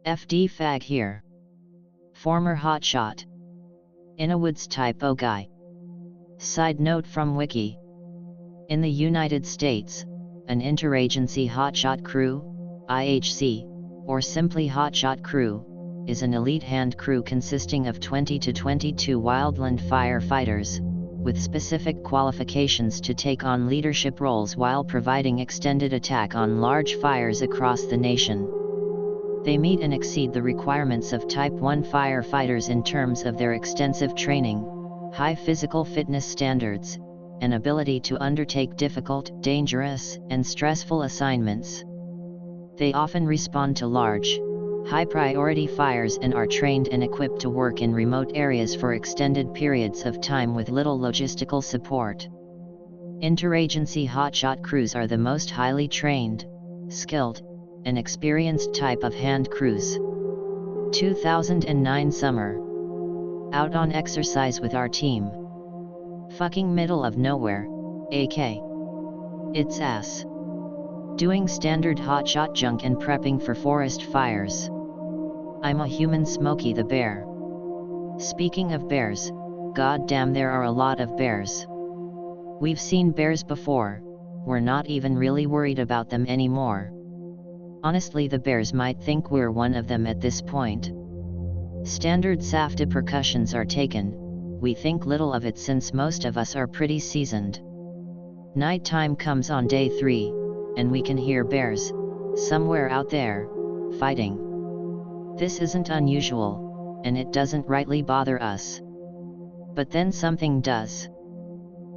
FD fag here. Former hotshot. In a woods typo guy. Side note from Wiki. In the United States, an interagency hotshot crew, IHC, or simply hotshot crew, is an elite hand crew consisting of 20 to 22 wildland firefighters, with specific qualifications to take on leadership roles while providing extended attack on large fires across the nation. They meet and exceed the requirements of Type 1 firefighters in terms of their extensive training, high physical fitness standards, and ability to undertake difficult, dangerous, and stressful assignments. They often respond to large, high-priority fires and are trained and equipped to work in remote areas for extended periods of time with little logistical support. Interagency hotshot crews are the most highly trained, skilled, and experienced type of hand crews. 2009 summer. Out on exercise with our team. Fucking middle of nowhere, AK. It's ass. Doing standard hotshot junk and prepping for forest fires. I'm a human Smokey the Bear. Speaking of bears, goddamn there are a lot of bears. We've seen bears before, we're not even really worried about them anymore. Honestly, the bears might think we're one of them at this point. Standard SAFTA precautions are taken, we think little of it since most of us are pretty seasoned. Nighttime comes on day 3, and we can hear bears, somewhere out there, fighting. This isn't unusual, and it doesn't rightly bother us. But then something does.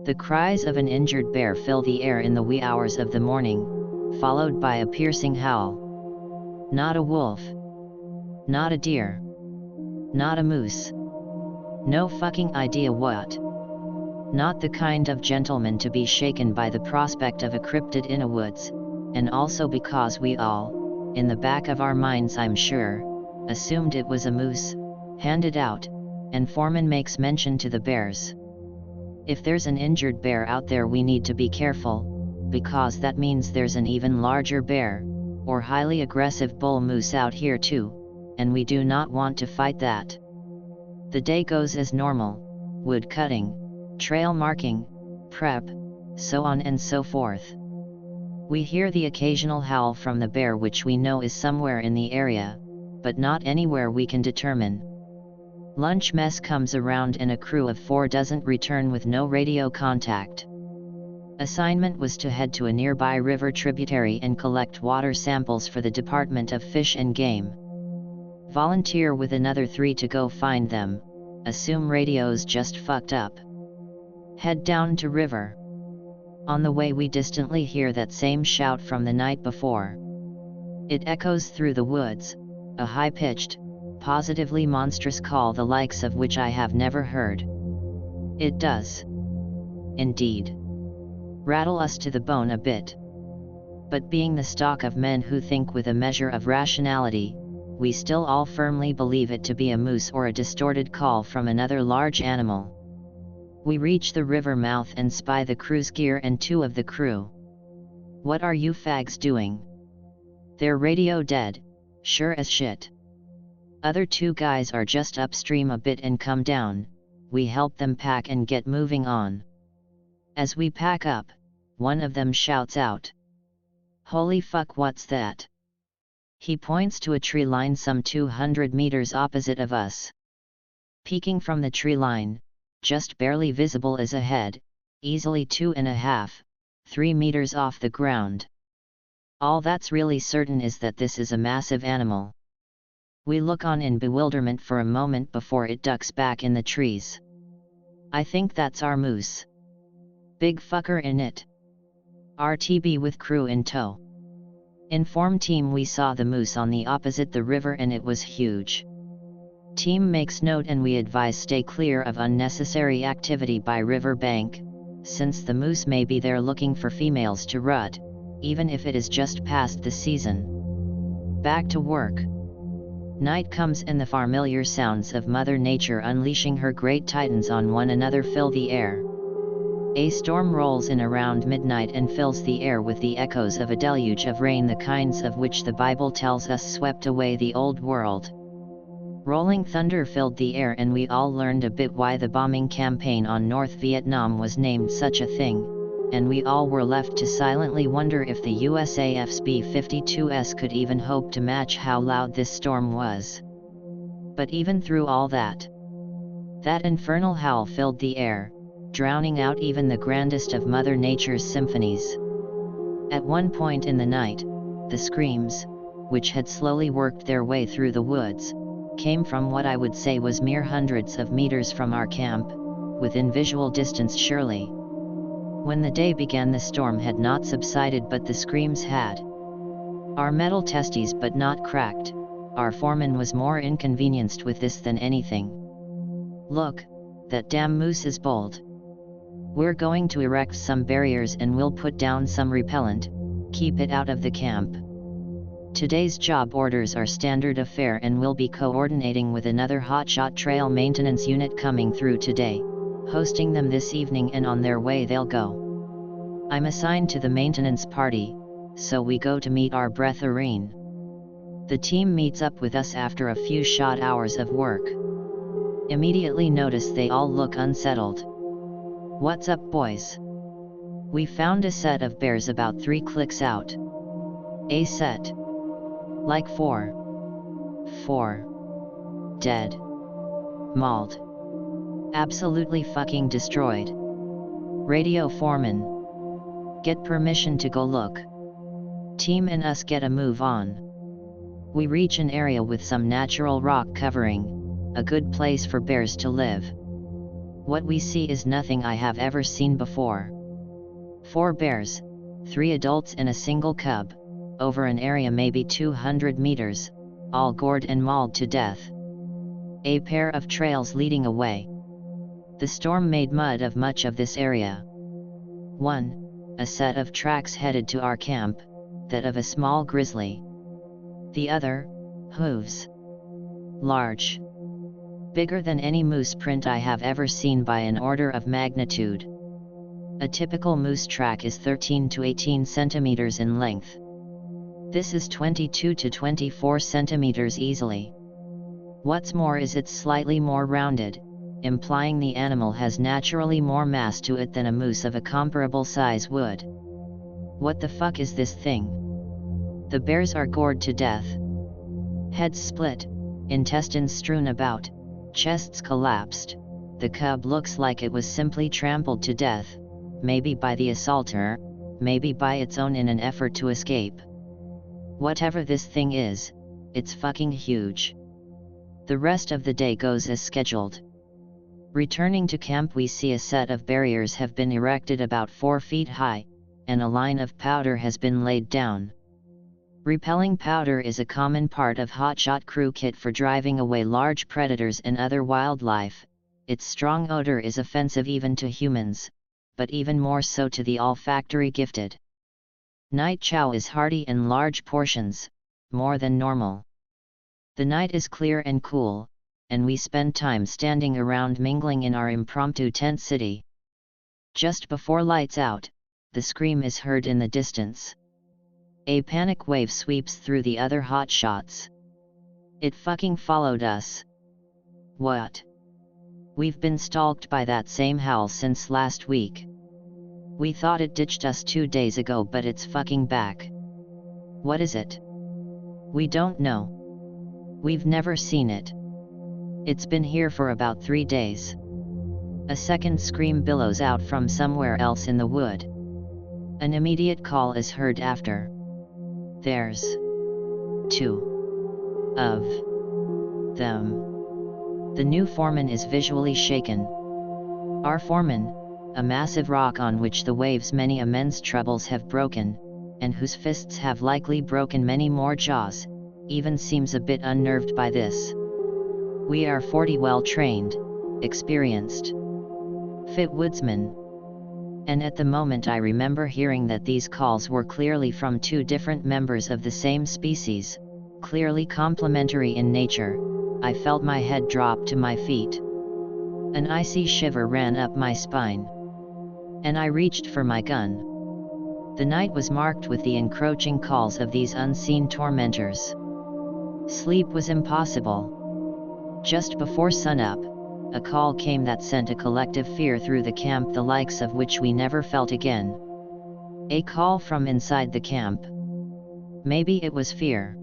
The cries of an injured bear fill the air in the wee hours of the morning, followed by a piercing howl. Not a wolf. Not a deer. Not a moose. No fucking idea what. Not the kind of gentleman to be shaken by the prospect of a cryptid in a woods, and also because we all, in the back of our minds I'm sure, assumed it was a moose, handed out, and foreman makes mention to the bears. If there's an injured bear out there we need to be careful, because that means there's an even larger bear, or highly aggressive bull moose out here too, and we do not want to fight that. The day goes as normal, wood cutting, trail marking, prep, so on and so forth. We hear the occasional howl from the bear which we know is somewhere in the area, but not anywhere we can determine. Lunch mess comes around and a crew of 4 doesn't return with no radio contact. Assignment was to head to a nearby river tributary and collect water samples for the Department of Fish and Game. Volunteer with another 3 to go find them, assume radio's just fucked up. Head down to river. On the way we distantly hear that same shout from the night before. It echoes through the woods, a high-pitched, positively monstrous call the likes of which I have never heard. It does. Indeed. Rattle us to the bone a bit. But being the stock of men who think with a measure of rationality, we still all firmly believe it to be a moose or a distorted call from another large animal. We reach the river mouth and spy the crew's gear and 2 of the crew. What are you fags doing? They're radio dead, sure as shit. Other 2 guys are just upstream a bit and come down, we help them pack and get moving on. As we pack up, one of them shouts out. Holy fuck, what's that? He points to a tree line some 200 meters opposite of us. Peeking from the tree line, just barely visible as a head, easily 2.5, 3 meters off the ground. All that's really certain is that this is a massive animal. We look on in bewilderment for a moment before it ducks back in the trees. I think that's our moose. Big fucker in it. RTB with crew in tow. Inform team we saw the moose on the opposite the river and it was huge. Team makes note and we advise stay clear of unnecessary activity by river bank, since the moose may be there looking for females to rut, even if it is just past the season. Back to work. Night comes and the familiar sounds of Mother Nature unleashing her great titans on one another fill the air. A storm rolls in around midnight and fills the air with the echoes of a deluge of rain, the kinds of which the Bible tells us swept away the old world. Rolling thunder filled the air, and we all learned a bit why the bombing campaign on North Vietnam was named such a thing, and we all were left to silently wonder if the USAF's B-52s could even hope to match how loud this storm was. But even through all that infernal howl filled the air, drowning out even the grandest of Mother Nature's symphonies. At one point in the night, the screams, which had slowly worked their way through the woods, came from what I would say was mere hundreds of meters from our camp, within visual distance surely. When the day began, the storm had not subsided, but the screams had. Our metal testes but not cracked. Our foreman was more inconvenienced with this than anything. "Look, that damn moose is bold. We're going to erect some barriers and we'll put down some repellent, keep it out of the camp. Today's job orders are standard affair, and we'll be coordinating with another Hotshot trail maintenance unit coming through today, hosting them this evening, and on their way they'll go. I'm assigned to the maintenance party, so we go to meet our brethren. The team meets up with us after a few short hours of work. Immediately notice they all look unsettled. What's up, boys? We found a set of bears about 3 clicks out. A set. Like 4. Dead. Mauled. Absolutely fucking destroyed. Radio foreman. Get permission to go look. Team and us get a move on. We reach an area with some natural rock covering, a good place for bears to live. What we see is nothing I have ever seen before. 4 bears, 3 adults and a single cub, over an area maybe 200 meters, all gored and mauled to death. A pair of trails leading away. The storm made mud of much of this area. One, a set of tracks headed to our camp, that of a small grizzly. The other, hooves. Large. Bigger than any moose print I have ever seen by an order of magnitude. A typical moose track is 13 to 18 centimeters in length. This is 22 to 24 centimeters easily. What's more is it's slightly more rounded, implying the animal has naturally more mass to it than a moose of a comparable size would. What the fuck is this thing? The bears are gored to death. Heads split, intestines strewn about, chests collapsed. The cub looks like it was simply trampled to death, maybe by the assaulter, maybe by its own in an effort to escape. Whatever this thing is, it's fucking huge. The rest of the day goes as scheduled. Returning to camp, we see a set of barriers have been erected about 4 feet high, and a line of powder has been laid down. Repelling powder is a common part of Hotshot crew kit for driving away large predators and other wildlife. Its strong odor is offensive even to humans, but even more so to the olfactory gifted. Night chow is hearty in large portions, more than normal. The night is clear and cool, and we spend time standing around mingling in our impromptu tent city. Just before lights out, the scream is heard in the distance. A panic wave sweeps through the other hotshots. It fucking followed us. What? We've been stalked by that same howl since last week. We thought it ditched us 2 days ago, but it's fucking back. What is it? We don't know. We've never seen it. It's been here for about 3 days. A second scream billows out from somewhere else in the wood. An immediate call is heard after. There's 2 of them. The new foreman is visually shaken. Our foreman, a massive rock on which the waves many immense troubles have broken, and whose fists have likely broken many more jaws, even seems a bit unnerved by this. We are 40 well-trained, experienced, fit woodsmen. And at the moment I remember hearing that these calls were clearly from 2 different members of the same species, clearly complementary in nature. I felt my head drop to my feet. An icy shiver ran up my spine. and I reached for my gun. The night was marked with the encroaching calls of these unseen tormentors. Sleep was impossible. Just before sunup, a call came that sent a collective fear through the camp, the likes of which we never felt again. A call from inside the camp. Maybe it was fear.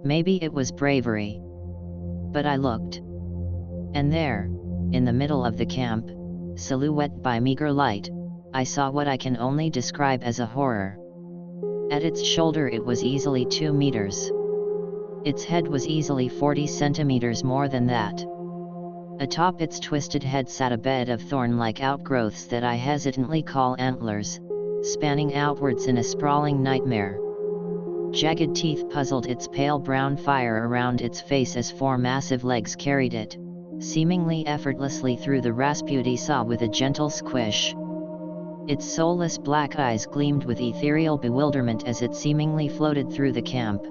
Maybe it was bravery. But I looked. And there, in the middle of the camp, silhouetted by meager light, I saw what I can only describe as a horror. At its shoulder it was easily 2 meters. Its head was easily 40 centimeters more than that. Atop its twisted head sat a bed of thorn-like outgrowths that I hesitantly call antlers, spanning outwards in a sprawling nightmare. Jagged teeth puzzled its pale brown fire around its face as 4 massive legs carried it, seemingly effortlessly through the Rasputi saw with a gentle squish. Its soulless black eyes gleamed with ethereal bewilderment as it seemingly floated through the camp,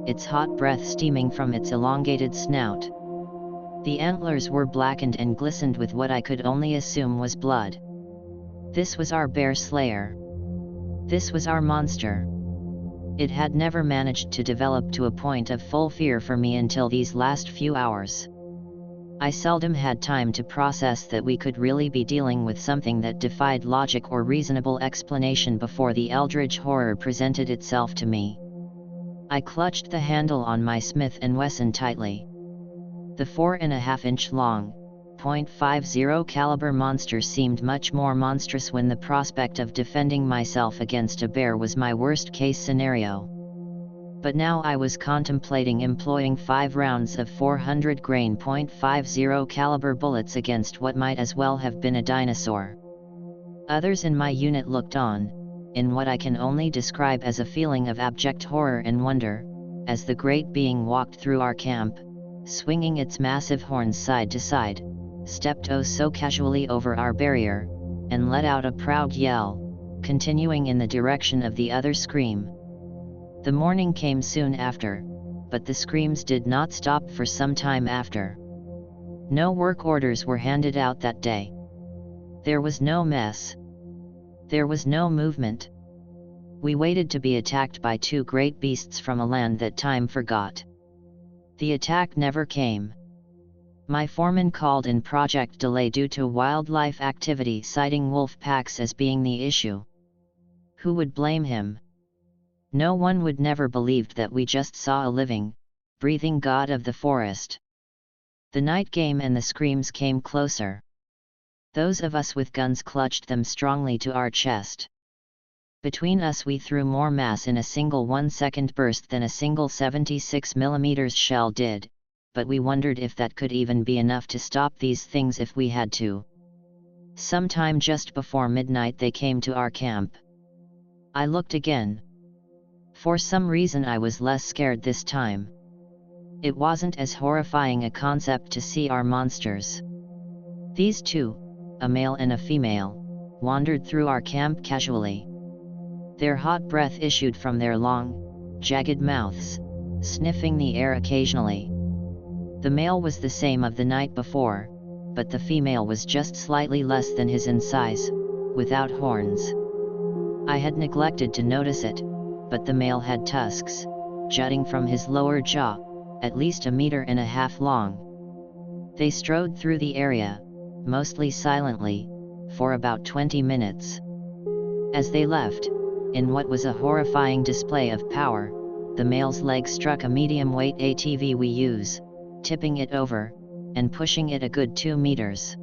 its hot breath steaming from its elongated snout. The antlers were blackened and glistened with what I could only assume was blood. This was our bear slayer. This was our monster. It had never managed to develop to a point of full fear for me until these last few hours. I seldom had time to process that we could really be dealing with something that defied logic or reasonable explanation before the eldritch horror presented itself to me. I clutched the handle on my Smith & Wesson tightly. The 4.5-inch long, .50 caliber monster seemed much more monstrous when the prospect of defending myself against a bear was my worst-case scenario. But now I was contemplating employing 5 rounds of 400-grain .50 caliber bullets against what might as well have been a dinosaur. Others in my unit looked on, in what I can only describe as a feeling of abject horror and wonder, as the great being walked through our camp, swinging its massive horns side to side, stepped oh so casually over our barrier, and let out a proud yell, continuing in the direction of the other scream. The morning came soon after, but the screams did not stop for some time after. No work orders were handed out that day. There was no mess. There was no movement. We waited to be attacked by 2 great beasts from a land that time forgot. The attack never came. My foreman called in project delay due to wildlife activity, citing wolf packs as being the issue. Who would blame him? No one would never believed that we just saw a living, breathing god of the forest. The night game and the screams came closer. Those of us with guns clutched them strongly to our chest. Between us we threw more mass in a single 1-second burst than a single 76mm shell did, but we wondered if that could even be enough to stop these things if we had to. Sometime just before midnight they came to our camp. I looked again. For some reason I was less scared this time. It wasn't as horrifying a concept to see our monsters. These 2, a male and a female, wandered through our camp casually. Their hot breath issued from their long, jagged mouths, sniffing the air occasionally. The male was the same of the night before, but the female was just slightly less than his in size, without horns. I had neglected to notice it, but the male had tusks, jutting from his lower jaw, at least 1.5 meters long. They strode through the area, mostly silently, for about 20 minutes. As they left, in what was a horrifying display of power, the male's leg struck a medium-weight ATV we use, tipping it over, and pushing it a good 2 meters.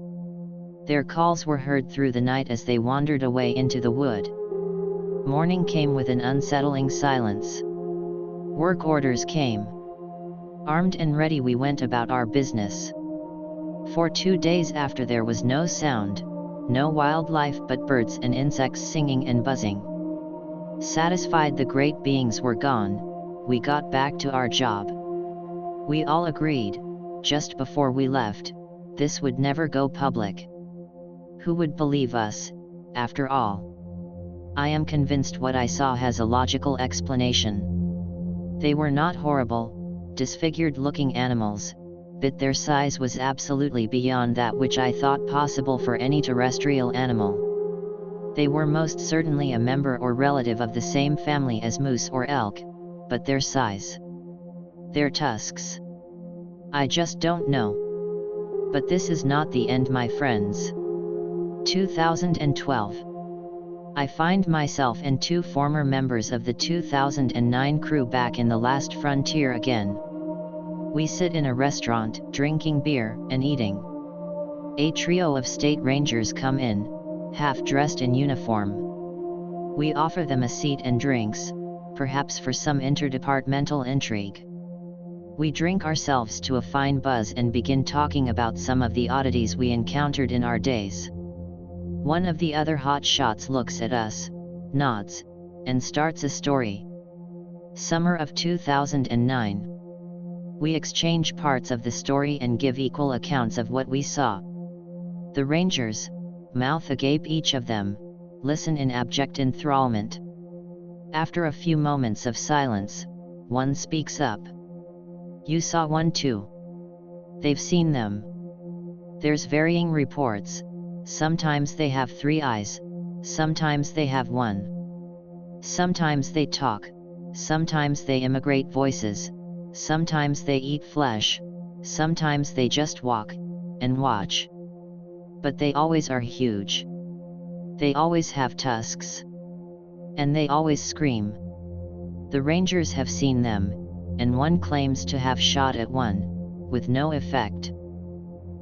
Their calls were heard through the night as they wandered away into the wood. Morning came with an unsettling silence. Work orders came. Armed and ready we went about our business. For 2 days after there was no sound, no wildlife but birds and insects singing and buzzing. Satisfied the great beings were gone, we got back to our job. We all agreed, just before we left, this would never go public. Who would believe us, after all? I am convinced what I saw has a logical explanation. They were not horrible, disfigured-looking animals, but their size was absolutely beyond that which I thought possible for any terrestrial animal. They were most certainly a member or relative of the same family as moose or elk, but their size, their tusks, I just don't know. But this is not the end, my friends. 2012. I find myself and two former members of the 2009 crew back in the last frontier again. We sit in a restaurant, drinking beer, and eating. A trio of state rangers come in, half-dressed in uniform. We offer them a seat and drinks, perhaps for some interdepartmental intrigue. We drink ourselves to a fine buzz and begin talking about some of the oddities we encountered in our days. One of the other hotshots looks at us, nods, and starts a story. Summer of 2009. We exchange parts of the story and give equal accounts of what we saw. The rangers, mouth agape each of them, listen in abject enthrallment. After a few moments of silence, one speaks up. You saw one too. They've seen them. There's varying reports, sometimes they have 3 eyes, sometimes they have 1. Sometimes they talk, sometimes they imitate voices, sometimes they eat flesh, sometimes they just walk, and watch. But they always are huge. They always have tusks. And they always scream. The rangers have seen them, and one claims to have shot at one, with no effect.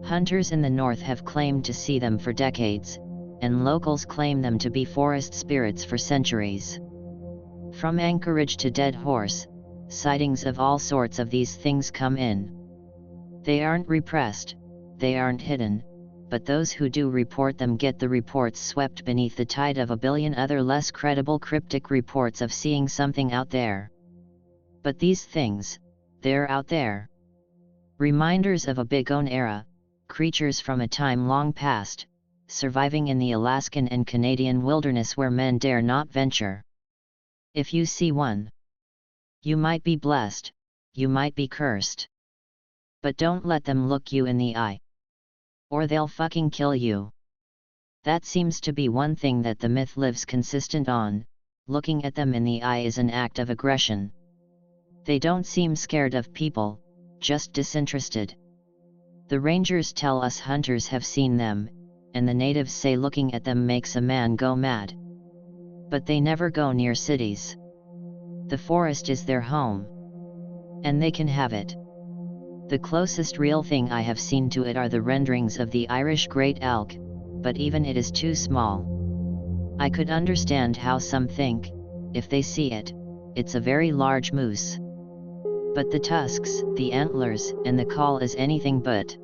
Hunters in the north have claimed to see them for decades, and locals claim them to be forest spirits for centuries. From Anchorage to Dead Horse, sightings of all sorts of these things come in. They aren't repressed, they aren't hidden, but those who do report them get the reports swept beneath the tide of a billion other less credible cryptic reports of seeing something out there. But these things, they're out there. Reminders of a bygone era, creatures from a time long past, surviving in the Alaskan and Canadian wilderness where men dare not venture. If you see one, you might be blessed, you might be cursed. But don't let them look you in the eye. Or they'll fucking kill you. That seems to be one thing that the myth lives consistent on. Looking at them in the eye is an act of aggression. They don't seem scared of people, just disinterested. The rangers tell us hunters have seen them, and the natives say looking at them makes a man go mad. But they never go near cities. The forest is their home. And they can have it. The closest real thing I have seen to it are the renderings of the Irish great elk, but even it is too small. I could understand how some think, if they see it, it's a very large moose. But the tusks, the antlers, and the call is anything but.